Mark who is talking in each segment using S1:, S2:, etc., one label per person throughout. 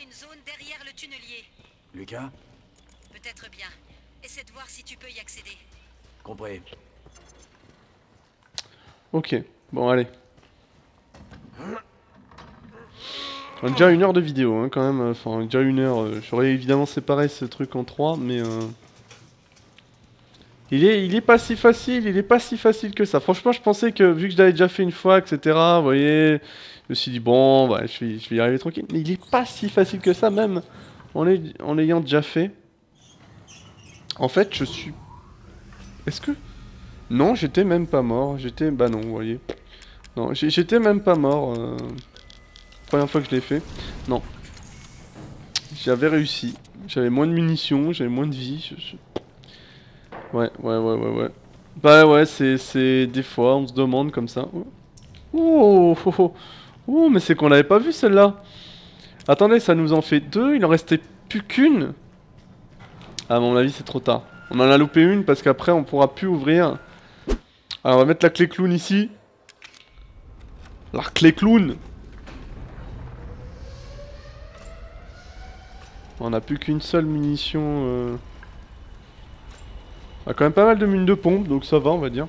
S1: une zone derrière le tunnelier.
S2: Lucas?
S1: Peut-être bien. Essaie de voir si tu peux y accéder.
S2: Compris.
S3: Ok, bon allez. On a déjà 1 heure de vidéo hein, quand même, enfin déjà 1 heure. J'aurais évidemment séparé ce truc en 3, mais il est pas si facile, il est pas si facile que ça. Franchement je pensais que vu que je l'avais déjà fait une fois, etc. Vous voyez, je me suis dit bon, bah, je vais y arriver tranquille. Mais il est pas si facile que ça même en l'ayant déjà fait. En fait je suis... Est-ce que... Non, j'étais même pas mort, j'étais... Bah non, vous voyez. Non, j'étais même pas mort. Première fois que je l'ai fait. Non. J'avais réussi. J'avais moins de munitions, j'avais moins de vie. Ouais. Bah ouais, c'est... Des fois, on se demande comme ça. Oh, mais c'est qu'on l'avait pas vu celle-là. Attendez, ça nous en fait 2, il en restait plus qu'une. À mon avis, c'est trop tard. On en a loupé une parce qu'après, on pourra plus ouvrir. Alors, on va mettre la clé clown ici. La clé clown. On n'a plus qu'une seule munition. On a quand même pas mal de mines de pompe, donc ça va, on va dire.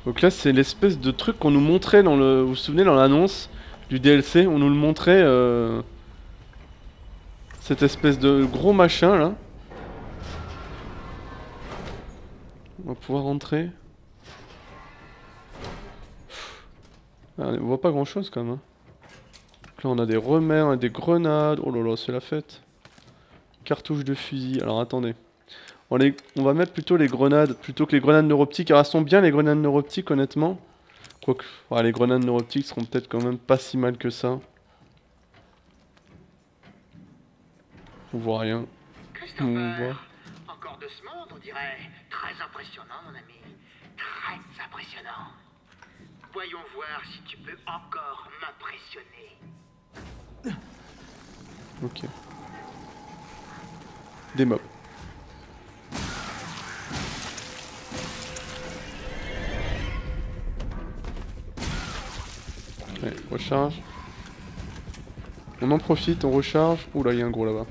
S3: Donc là, c'est l'espèce de truc qu'on nous montrait dans le... Vous vous souvenez, dans l'annonce du DLC, on nous le montrait... Cette espèce de gros machin, là. On va pouvoir rentrer. Ah, on voit pas grand chose quand même. Hein. Là on a des remères, on a des grenades. Oh là là, c'est la fête. Cartouches de fusil. Alors attendez. On va mettre plutôt les grenades plutôt que les grenades neuroptiques. Alors elles sont bien les grenades neuroptiques honnêtement. Quoique, ouais, les grenades neuroptiques seront peut-être quand même pas si mal que ça. On voit rien. On voit.
S4: Encore de ce monde, on dirait. Très impressionnant, mon ami. Très impressionnant. Voyons voir si tu peux encore m'impressionner.
S3: Ok. Des mobs. Ouais, recharge. On en profite, on recharge. Oula, il y a un gros là-bas.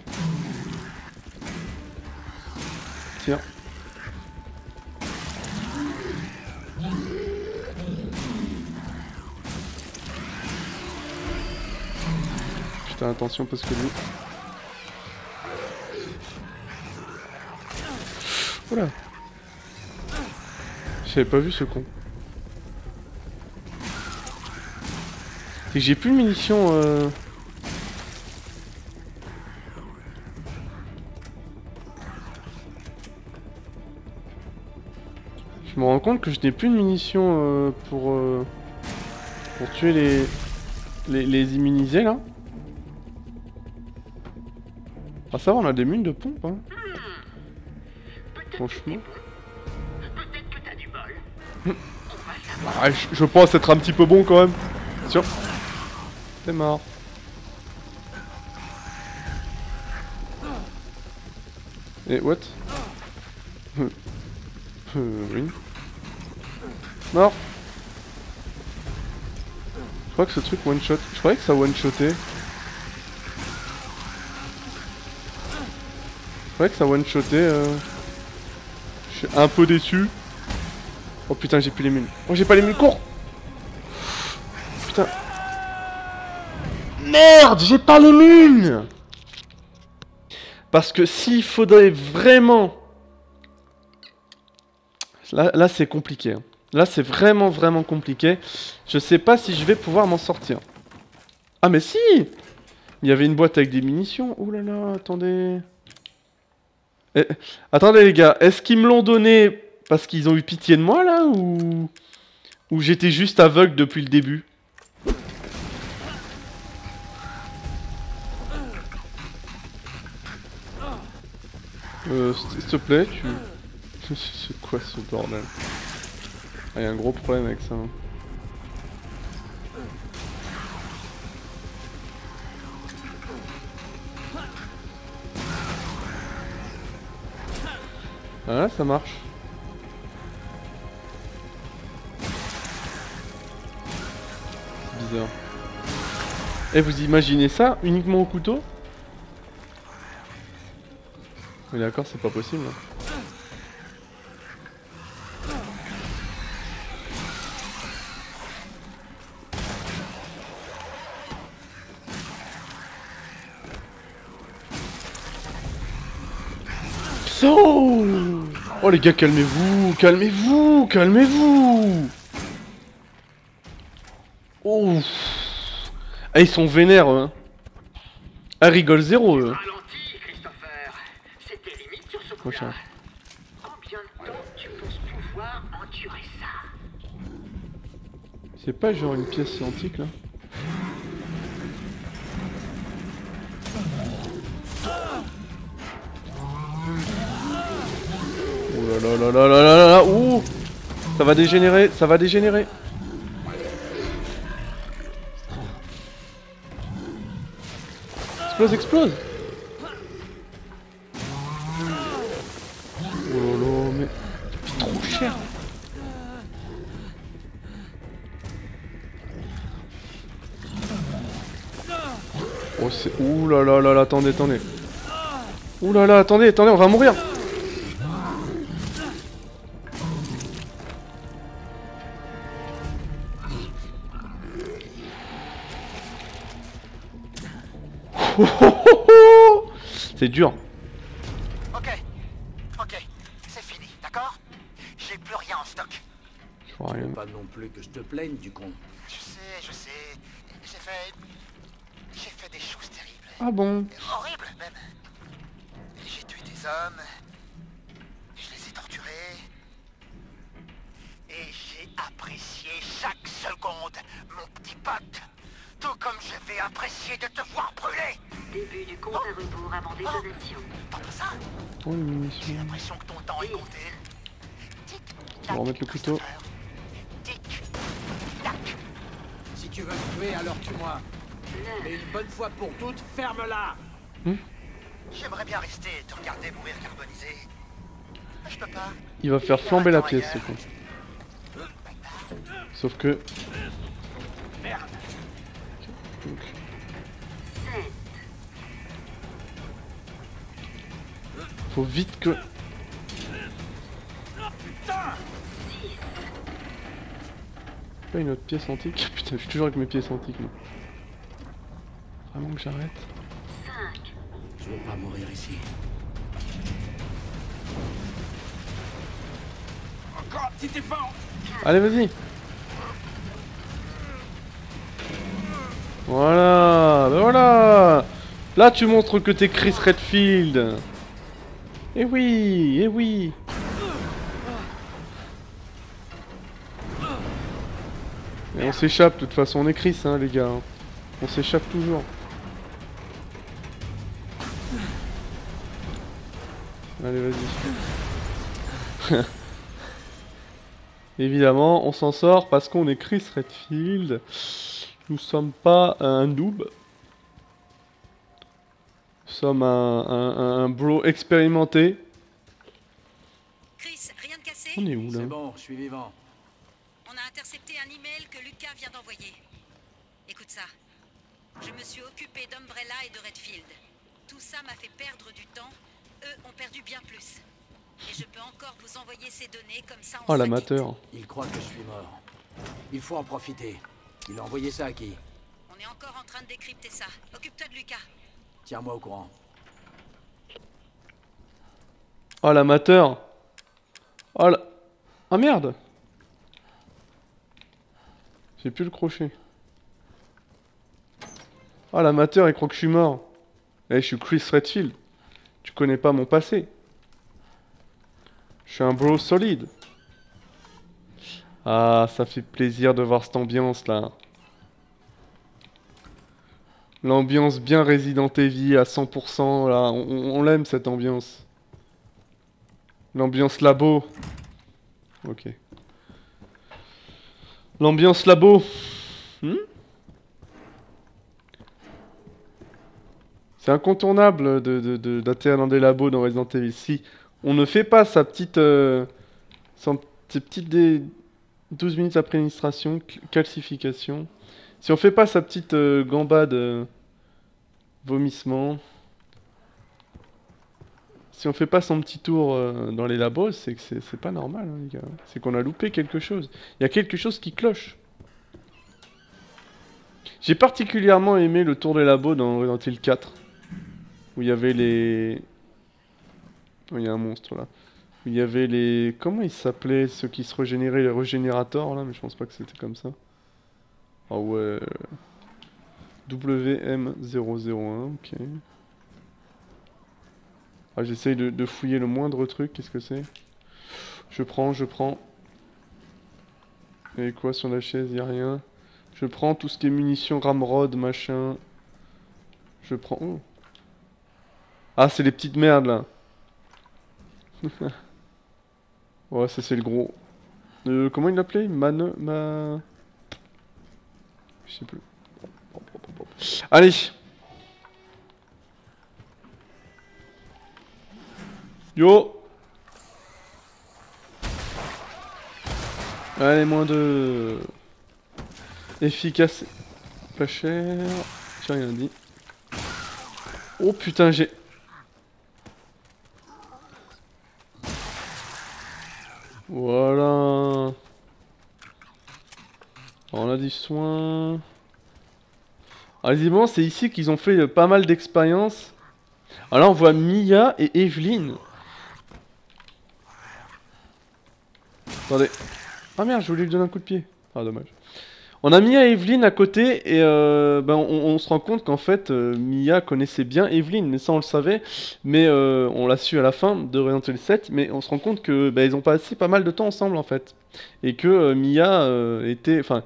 S3: Tire. Putain, attention parce que lui... Oula. J'avais pas vu ce con. C'est que j'ai plus de munitions Je me rends compte que je n'ai plus de munitions pour tuer les immunisés là. Ah ça va, on a des mines de pompe hein. Franchement.
S4: Peut-être que t'as du bol.
S3: Ah, je pense être un petit peu bon quand même. Sûr. C'est mort. Et what? Oui. Mort. Je crois que ce truc one shot. Je croyais que ça one shotait. Je croyais que ça one shotait. Je suis un peu déçu. Oh putain, j'ai plus les mines. Oh, j'ai pas les mines, cours! Putain. Merde, j'ai pas les mines! Parce que s'il faudrait vraiment... Là c'est compliqué. Hein. Là c'est vraiment compliqué. Je sais pas si je vais pouvoir m'en sortir. Ah mais si! Il y avait une boîte avec des munitions. Oh là là, attendez. Attendez les gars, est-ce qu'ils me l'ont donné parce qu'ils ont eu pitié de moi là ou j'étais juste aveugle depuis le début? S'il te plaît, tu... C'est quoi ce bordel? Ah, y a un gros problème avec ça. Hein. Ah là, ça marche. bizarre. Et vous imaginez ça uniquement au couteau? Mais d'accord, c'est pas possible. Hein. Oh, oh les gars, calmez-vous, calmez-vous, calmez-vous. Oh. Ah, ils sont vénères, eux. Hein. Ah, rigole zéro, eux.
S4: Ralenti, Christopher. C'était limite sur ce coup-là. Combien de temps tu penses pouvoir endurer ça?
S3: C'est pas genre une pièce scientifique, là? Oh là là là là là là là. Ouh. Ça va dégénérer, ça va dégénérer. Explose, explose. Oh là là, mais c'est trop cher. Oh c'est... Ouh là là là là, attendez, attendez. Ouh là là, attendez, attendez, on va mourir. C'est dur.
S4: Ok, ok, c'est fini, d'accord? J'ai plus rien en stock.
S3: Je vois rien.
S2: Pas non plus que je te plaigne du con.
S4: Je sais, j'ai fait des choses terribles.
S3: Ah bon?
S4: Horribles même. J'ai tué des hommes, je les ai torturés, et j'ai apprécié chaque seconde, mon petit pote. Tout comme je vais apprécier de te voir brûler.
S1: Début du compte à rebours avant détonation.
S4: T'entends ça?
S3: Oh les
S4: J'ai
S3: munitions.
S4: l'impression que ton temps est compté.
S3: On va remettre le couteau.
S4: Tic, tac.
S2: Si tu veux me tuer, alors tue-moi. Mais une bonne fois pour toutes, ferme-la.
S4: J'aimerais bien rester et te regarder mourir carbonisé. Mais je peux pas.
S3: Il va faire flamber la pièce, ce con. Sauf que...
S2: Merde.
S3: Donc, faut vite que... Pas une autre pièce antique. Putain, je suis toujours avec mes pièces antiques, moi. Vraiment que j'arrête.
S2: Je veux pas mourir ici. Encore un petit effort.
S3: Allez, vas-y. Voilà, ben voilà. Là, tu montres que t'es Chris Redfield. Eh oui, eh oui. Et on s'échappe, de toute façon, on est Chris, hein, les gars. On s'échappe toujours. Allez, vas-y. Évidemment, on s'en sort parce qu'on est Chris Redfield. Nous sommes pas un noob. Nous sommes un bro expérimenté.
S1: Chris, rien de cassé?
S3: On est où là?
S2: C'est bon, je suis vivant.
S1: On a intercepté un email que Lucas vient d'envoyer. Écoute ça. Je me suis occupé d'Umbrella et de Redfield. Tout ça m'a fait perdre du temps. Eux ont perdu bien plus. Et je peux encore vous envoyer ces données comme ça.
S3: Oh l'amateur.
S2: Il croit que je suis mort. Il faut en profiter. Il a envoyé ça à qui?
S1: On est encore en train de décrypter ça. Occupe-toi de Lucas.
S2: Tiens-moi au courant.
S3: Oh l'amateur. Oh la... Ah merde. J'ai plus le crochet. Oh l'amateur, il croit que je suis mort. Eh, je suis Chris Redfield. Tu connais pas mon passé. Je suis un bro solide. Ah, ça fait plaisir de voir cette ambiance là. L'ambiance bien Resident Evil à 100% là. On l'aime cette ambiance. L'ambiance labo. Ok. L'ambiance labo. C'est incontournable d'atterrir dans des labos dans Resident Evil. Si on ne fait pas sa petite... ses petites 12 minutes après administration, calcification, Si on fait pas sa petite gambade vomissement, si on fait pas son petit tour dans les labos, c'est que c'est pas normal, hein, les gars. C'est qu'on a loupé quelque chose. Il y a quelque chose qui cloche. J'ai particulièrement aimé le tour des labos dans Resident Evil 4. Où il y avait les... Oh, il y a un monstre là. Où il y avait les... Comment ils s'appelaient ceux qui se régénéraient, les régénérateurs là, mais je pense pas que c'était comme ça. Ah ouais... WM001, ok. Ah, j'essaye de fouiller le moindre truc, qu'est-ce que c'est? Je prends. Et quoi sur la chaise? Y'a rien. Je prends tout ce qui est munitions, ramrod, machin. Je prends... Oh. Ah, c'est les petites merdes là. Ouais, ça c'est le gros. Comment il l'appelait? Je sais plus. Allez. Yo. Allez, moins de... Efficace. Pas cher. J'ai rien dit. Oh putain, j'ai... Voilà. On a du soin. Ah, visiblement, c'est ici qu'ils ont fait pas mal d'expériences. Alors là, on voit Mia et Evelyn. Attendez. Ah merde, je voulais lui donner un coup de pied. Ah, dommage. On a Mia et Evelyn à côté et on se rend compte qu'en fait Mia connaissait bien Evelyn, mais ça on le savait, mais on l'a su à la fin de Resident Evil 7, mais on se rend compte que ils ont passé pas mal de temps ensemble en fait, et que Mia était, enfin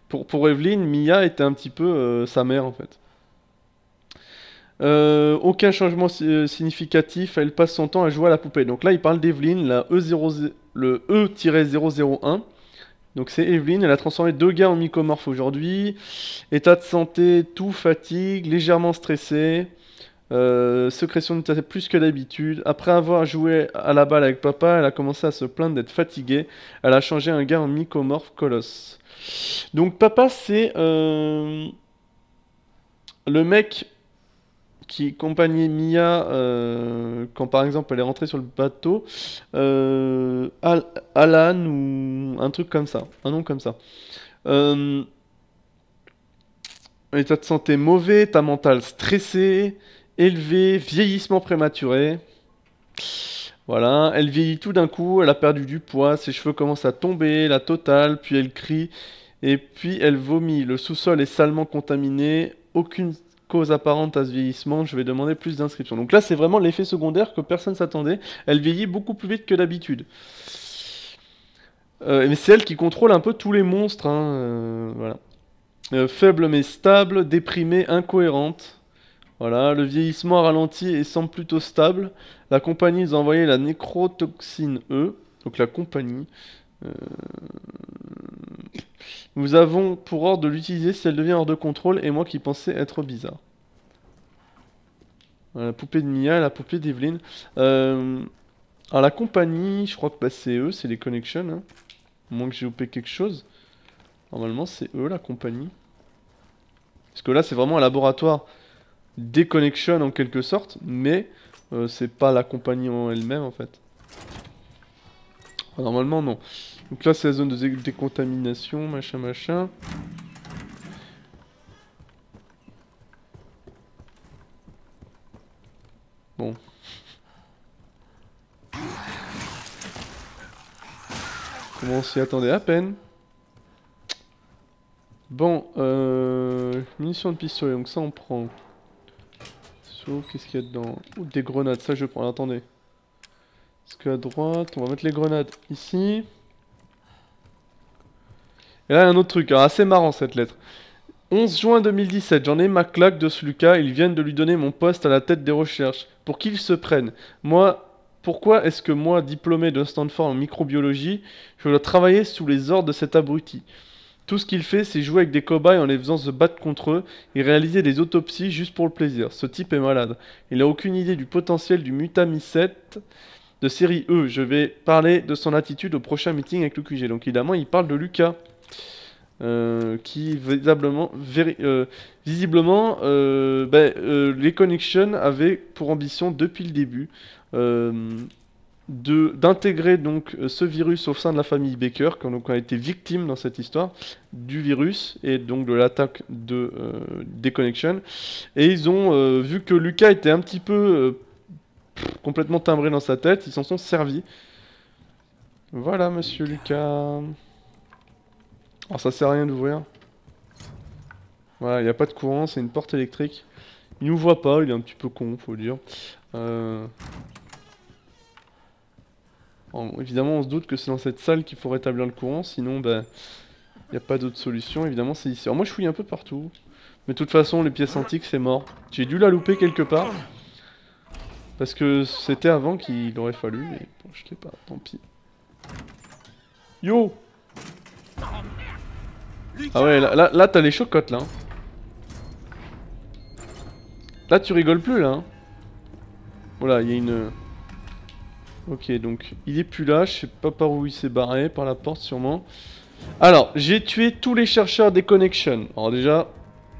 S3: pour Evelyn, Mia était un petit peu sa mère en fait. Aucun changement significatif, elle passe son temps à jouer à la poupée. Donc là il parle d'Evelyn, le E-001. Donc c'est Evelyn, elle a transformé 2 gars en mycomorphes aujourd'hui. État de santé, tout, fatigue, légèrement stressé. Sécrétion de tête plus que d'habitude. Après avoir joué à la balle avec papa, elle a commencé à se plaindre d'être fatiguée. Elle a changé un gars en mycomorphe colosse. Donc papa c'est le mec qui accompagnait Mia quand par exemple elle est rentrée sur le bateau, Alan ou un truc comme ça, un nom comme ça. État de santé mauvais, état mental stressé, élevé, vieillissement prématuré. Voilà, elle vieillit tout d'un coup, elle a perdu du poids, ses cheveux commencent à tomber, la totale, puis elle crie, et puis elle vomit. Le sous-sol est salement contaminé, aucune cause apparente à ce vieillissement, je vais demander plus d'inscriptions. Donc là, c'est vraiment l'effet secondaire que personne s'attendait. Elle vieillit beaucoup plus vite que d'habitude. Mais c'est elle qui contrôle un peu tous les monstres. Hein, voilà. Faible mais stable, déprimée, incohérente. Voilà, le vieillissement a ralenti et semble plutôt stable. La compagnie nous a envoyé la nécrotoxine E. Donc la compagnie... Nous avons pour ordre de l'utiliser si elle devient hors de contrôle et moi qui pensais être bizarre. Voilà, la poupée de Mia, la poupée d'Evelyn. Alors la compagnie, je crois que c'est eux, c'est les Connections. Hein. Au moins que j'ai loupé quelque chose. Normalement c'est eux la compagnie. Parce que là c'est vraiment un laboratoire des Connections en quelque sorte, mais c'est pas la compagnie en elle-même en fait. Normalement non. Donc là c'est la zone de décontamination, machin machin. Bon. Comment on s'y attendait à peine. Bon, munitions de pistolet, donc ça on prend. Qu'est-ce qu'il y a dedans? Ouh, des grenades, ça je prends, attendez. Parce qu'à droite, on va mettre les grenades ici. Et là, il y a un autre truc, alors assez marrant cette lettre. 11 juin 2017, j'en ai ma claque de ce Lucas, ils viennent de lui donner mon poste à la tête des recherches. Pour qu'il se prenne. Pourquoi est-ce que moi, diplômé de Stanford en microbiologie, je dois travailler sous les ordres de cet abruti? Tout ce qu'il fait, c'est jouer avec des cobayes en les faisant se battre contre eux et réaliser des autopsies juste pour le plaisir. Ce type est malade. Il n'a aucune idée du potentiel du Mutamycète de série E. Je vais parler de son attitude au prochain meeting avec le QG. Donc évidemment, il parle de Lucas. qui visiblement, les Connection avaient pour ambition depuis le début d'intégrer donc ce virus au sein de la famille Baker, qui donc a été victime dans cette histoire du virus et donc de l'attaque des Connection. Et ils ont vu que Lucas était un petit peu complètement timbré dans sa tête, ils s'en sont servis. Voilà, monsieur Lucas. Alors ça sert à rien d'ouvrir. Voilà, il n'y a pas de courant, c'est une porte électrique. Il nous voit pas, il est un petit peu con, faut le dire. Évidemment, on se doute que c'est dans cette salle qu'il faut rétablir le courant, sinon, il n'y a pas d'autre solution. Évidemment, c'est ici. Alors moi, je fouille un peu partout. Mais de toute façon, les pièces antiques, c'est mort. J'ai dû la louper quelque part. Parce que c'était avant qu'il aurait fallu, mais bon, je l'ai pas, tant pis. Yo! Ah ouais, là t'as les chocottes, là. Là, tu rigoles plus, là. Hein. Voilà, il y a une... Ok, donc, il est plus là, je sais pas par où il s'est barré, par la porte, sûrement. Alors, j'ai tué tous les chercheurs des Connection. Alors déjà,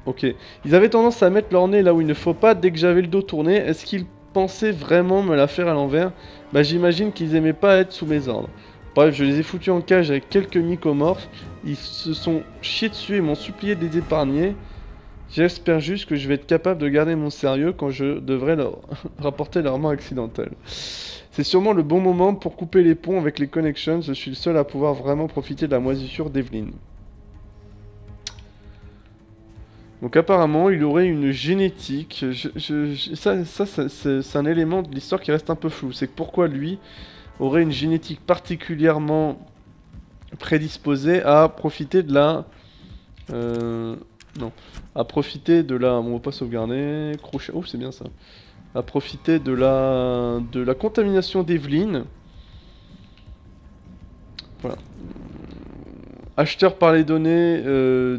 S3: ok. Ils avaient tendance à mettre leur nez là où il ne faut pas dès que j'avais le dos tourné. Est-ce qu'ils pensaient vraiment me la faire à l'envers? Bah, j'imagine qu'ils aimaient pas être sous mes ordres. Bref, je les ai foutus en cage avec quelques mycomorphes. Ils se sont chiés dessus et m'ont supplié de les épargner. J'espère juste que je vais être capable de garder mon sérieux quand je devrais leur rapporter leur mort accidentelle. C'est sûrement le bon moment pour couper les ponts avec les Connections. Je suis le seul à pouvoir vraiment profiter de la moisissure d'Evelyn. Donc apparemment, il aurait une génétique. Ça c'est un élément de l'histoire qui reste un peu flou. C'est que pourquoi lui aurait une génétique particulièrement prédisposée à profiter de la... non. À profiter de la... On va pas sauvegarder... Crochet... Oh, c'est bien ça. À profiter de la contamination d'Evelyn. Voilà. Acheteur par les données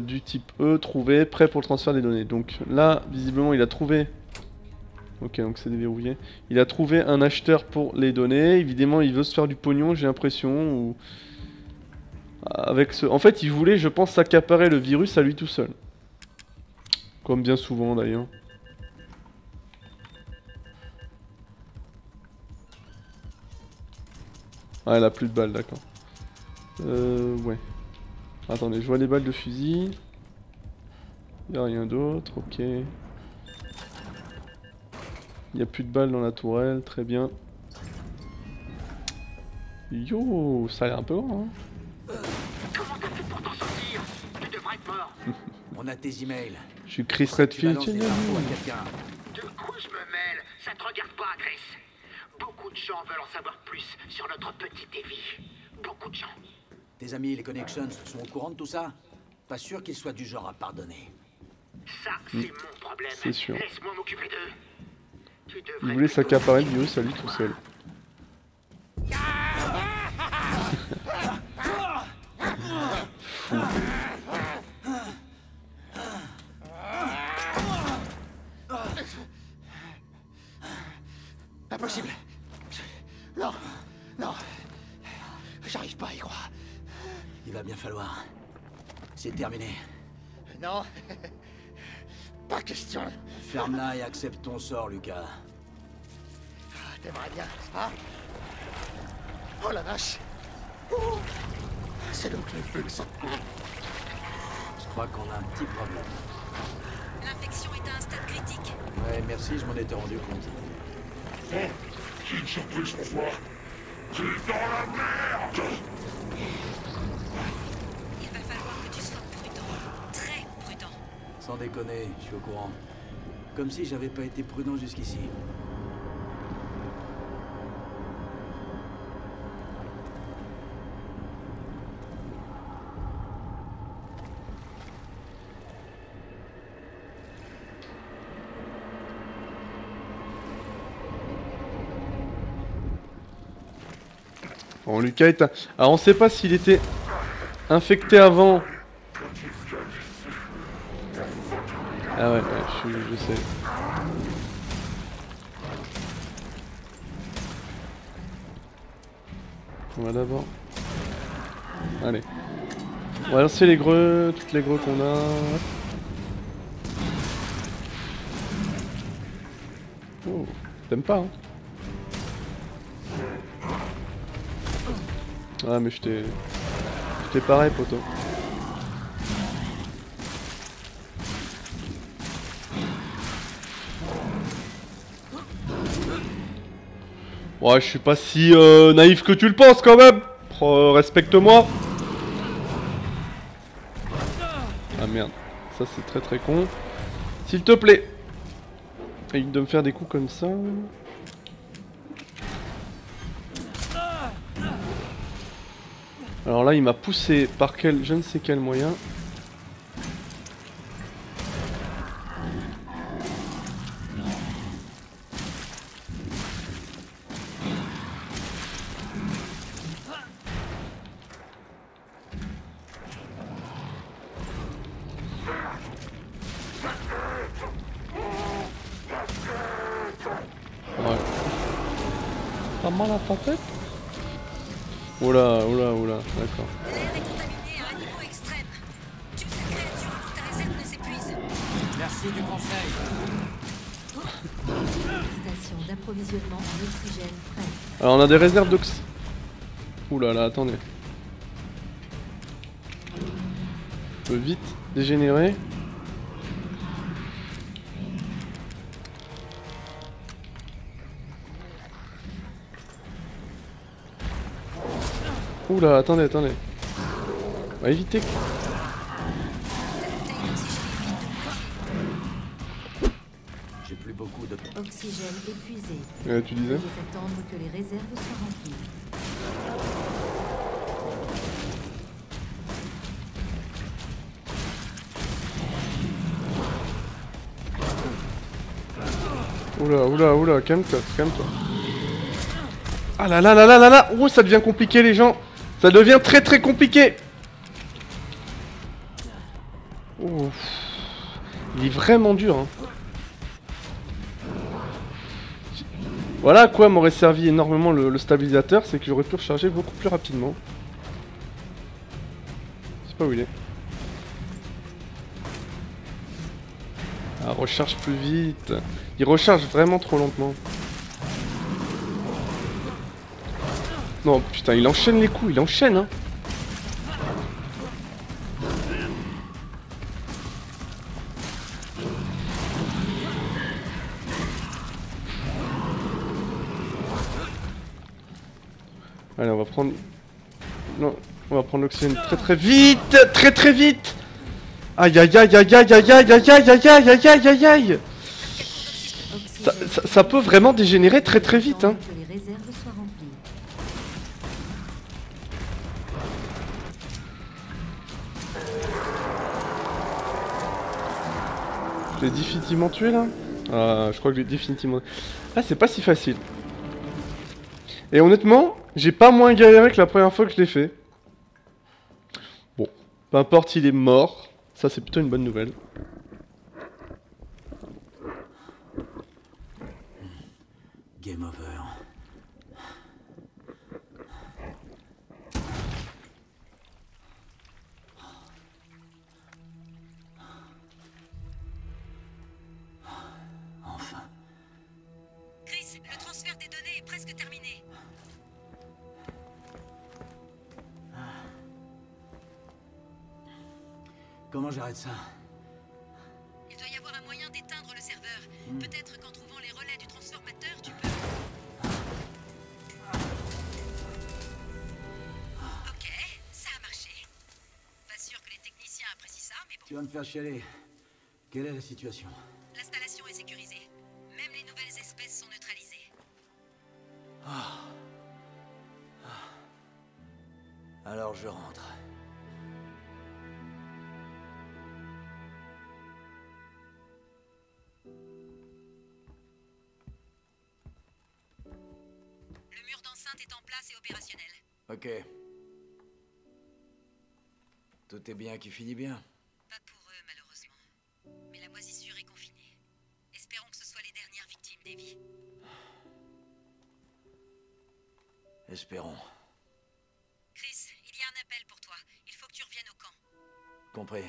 S3: du type E, trouvé, prêt pour le transfert des données. Donc là, visiblement, il a trouvé... Ok, donc c'est déverrouillé. Il a trouvé un acheteur pour les données. Évidemment, il veut se faire du pognon, j'ai l'impression. Ou... Avec ce... En fait, il voulait, je pense, s'accaparer le virus à lui tout seul. Comme bien souvent, d'ailleurs. Ah, elle a plus de balles, d'accord. Ouais. Attendez, je vois les balles de fusil. Il n'y a rien d'autre, ok. Il n'y a plus de balles dans la tourelle, très bien. Yo, ça a l'air un peu grand, hein.
S4: Comment t'as fait pour t'en sortir? Tu devrais être mort.
S2: On a tes emails.
S3: Je suis Chris Redfield.
S2: Tu balances des infos à quelqu'un.
S4: De quoi je me mêle? Ça te regarde pas, Chris. Beaucoup de gens veulent en savoir plus sur notre petite Evie. Beaucoup de gens.
S2: Tes amis, les Connections, sont au courant de tout ça? Pas sûr qu'ils soient du genre à pardonner.
S4: Ça, c'est mon problème.
S3: C'est sûr.
S4: Laisse-moi m'occuper d'eux. Tu devrais...
S3: Il voulait s'accaparer le virus à lui tout seul. Fou.
S2: Impossible. Non, non. J'arrive pas à y croire. Il va bien falloir. C'est terminé.
S5: Non. Pas question.
S2: Ferme-la et accepte ton sort, Lucas.
S5: T'aimerais bien, n'est-ce pas? Oh la vache. Oh. C'est donc les feux que ça...
S2: Je crois qu'on a un petit problème.
S1: L'infection est à un stade critique.
S2: Ouais, merci, je m'en étais rendu compte.
S6: Oh, j'ai une surprise pour toi. T'es dans la merde!
S1: Il va falloir que tu sois prudent. Très prudent.
S2: Sans déconner, je suis au courant. Comme si j'avais pas été prudent jusqu'ici.
S3: Bon, Lucas est... Alors, on sait pas s'il était infecté avant. Ah ouais, je sais. On va d'abord... Allez. On va lancer les greux, toutes les greux qu'on a. Oh, t'aimes pas hein. Ah mais je t'ai pareil poto. Ouais, je suis pas si naïf que tu le penses quand même. Respecte-moi. Ah merde, ça c'est très très con. S'il te plaît. Évite de me faire des coups comme ça. Alors là il m'a poussé par quel je ne sais quel moyen. Ouais. Pas mal à ta tête? Oula, oula, oula, d'accord.
S1: L'air est contaminé à un niveau extrême. Tue cette créature avant que ta réserve ne s'épuise.
S7: Merci du conseil.
S8: Station d'approvisionnement en oxygène prête.
S3: Alors on a des réserves d'ox. Oula là, attendez. Je peux vite dégénérer. Oula, attendez, attendez. On va éviter.
S2: J'ai plus beaucoup de...
S8: Oxygène épuisé.
S3: Tu disais?
S8: Veuillez attendre que les réserves soient remplies.
S3: Oula, oula, oula, calme-toi, calme-toi. Ah là là là là là là. Oh, ça devient compliqué les gens. Ça devient très très compliqué. Oh. Il est vraiment dur hein. Voilà à quoi m'aurait servi énormément le stabilisateur, c'est que j'aurais pu recharger beaucoup plus rapidement. Je sais pas où il est. Ah, recharge plus vite. Il recharge vraiment trop lentement. Non, putain, il enchaîne les coups, il enchaîne, hein. Allez, on va prendre... Non, on va prendre l'oxygène très très vite. Très très vite. Aïe aïe aïe aïe aïe aïe aïe aïe aïe aïe aïe aïe aïe aïe aïe. Ça peut vraiment dégénérer très très vite, hein.
S8: Que les réserves soient remplies.
S3: Je l'ai définitivement tué là. Ah, je crois que je l'ai définitivement... Ah, c'est pas si facile. Et honnêtement, j'ai pas moins galéré que la première fois que je l'ai fait. Bon, peu importe, il est mort. Ça, c'est plutôt une bonne nouvelle.
S2: Game over. Enfin.
S1: Chris, le transfert des données est presque terminé.
S2: Comment j'arrête ça?
S1: Il doit y avoir un moyen d'éteindre le serveur. Peut-être qu'en trouvant les relais du transformateur, tu peux... Ok, ça a marché. Pas sûr que les techniciens apprécient ça, mais bon.
S2: Tu vas me faire chialer. Quelle est la situation?
S1: L'installation est sécurisée. Même les nouvelles espèces sont neutralisées.
S2: Alors je rentre.
S1: Le mur d'enceinte est en place et opérationnel.
S2: Ok. Tout est bien qui finit bien.
S1: Pas pour eux, malheureusement. Mais la moisissure est confinée. Espérons que ce soit les dernières victimes d'Evie.
S2: Espérons.
S1: Chris, il y a un appel appel pour toi. Il faut que tu reviennes au camp.
S2: Compris.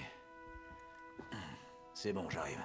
S2: C'est bon, j'arrive.